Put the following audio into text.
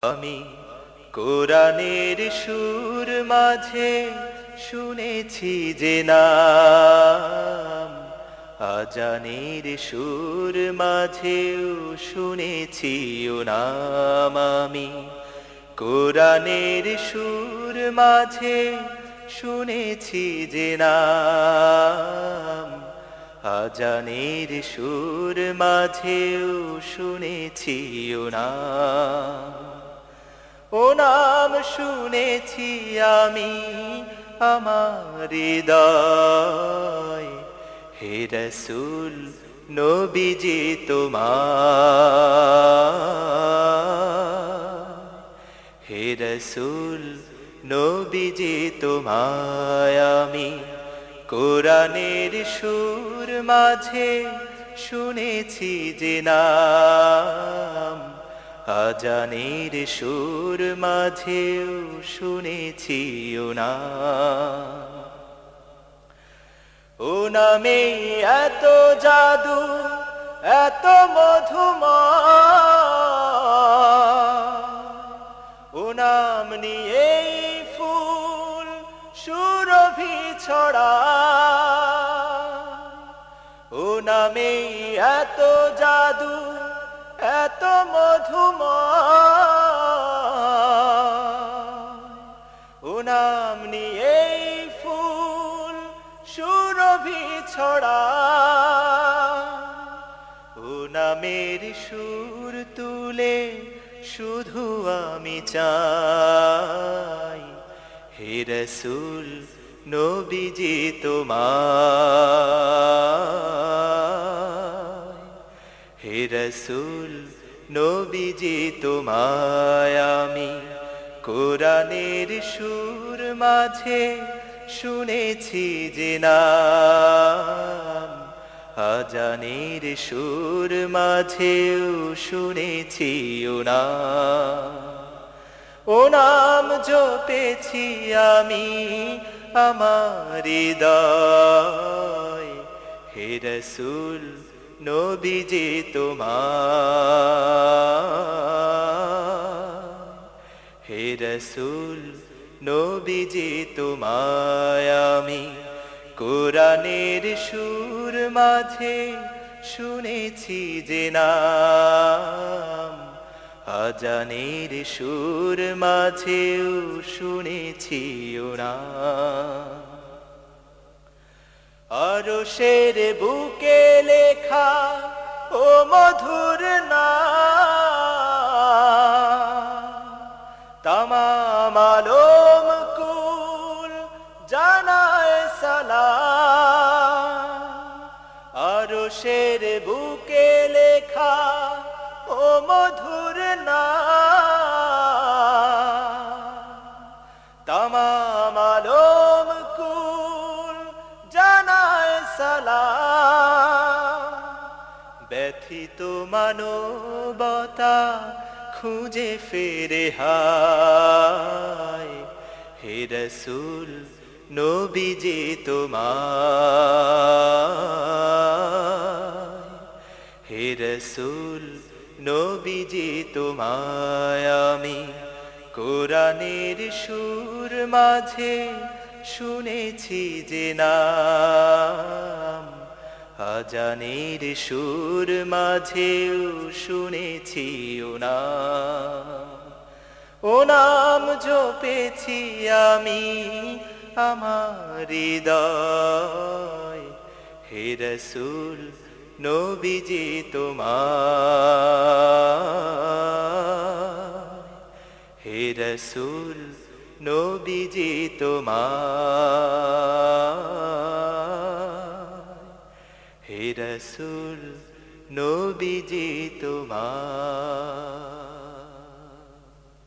আমি কোরআনের সুর মাঝে শুনেছি যে নাম, আজানের সুর মাঝেও শুনেছি ও নাম। আমি কোরআনের সুর মাঝে শুনেছি যে নাম, আজানের সুর মাঝেও শুনেছি ও নাম। ও নাম শুনেছি আমি আমার হৃদয়, হে রাসূল নবীজি তোমার, হে রাসূল নবীজি তোমায় আমি কোরআনের সুর মাঝে শুনেছি যে নাম, আজানের সুর মাঝেও শুনেছি ও নাম। ও নামে এত জাদু এত মধুময়, ও নাম নিয়েই ফুল সুরভি ছড়ায়। ও নামে এত জাদু এত মধুময়, ও নাম নিয়েই ফুল সুরভি ছড়ায়। ও নামের সুর তুলে শুধু আমি চাই, হে রাসূল নবীজি তোমায়, হে রাসূল নবীজি তোমায় আমি কোরআনের সুর মাঝে শুনেছি যে নাম, আজানের সুর মাঝেও শুনেছি ও নাম। ও নাম জপেছি আমি আমার হৃদয়, হে রাসূল নবীজি তোমার, হে রাসূল নবীজি তোমায় আমি কোরআনের সুর মাঝে শুনেছি যে নাম, আজানের সুর মাঝেও শুনেছি ও নাম। আরশের বুকে লেখা ও মধুর নাম, তামাম আলম কুল জানায় সালাম। আরশের বুকে লেখা ও মধুর নাম, তামাম আলম কুল জানায় সালাম। ব্যথিত মানবতা খুঁজে ফেরে হায়, হে রাসূল নবীজি তোমায়, হে রাসূল নবীজি তোমায় আমি কোরআনের সুর মাঝে শুনেছি যে নাম, আজানের সুর মাঝেও শুনেছি ও নাম। ও নাম জপেছি আমি আমার হৃদয়, হে রাসূল নবীজি তোমার, হে রাসূল নবীজি তোমার, হে রাসূল নবীজি তোমার।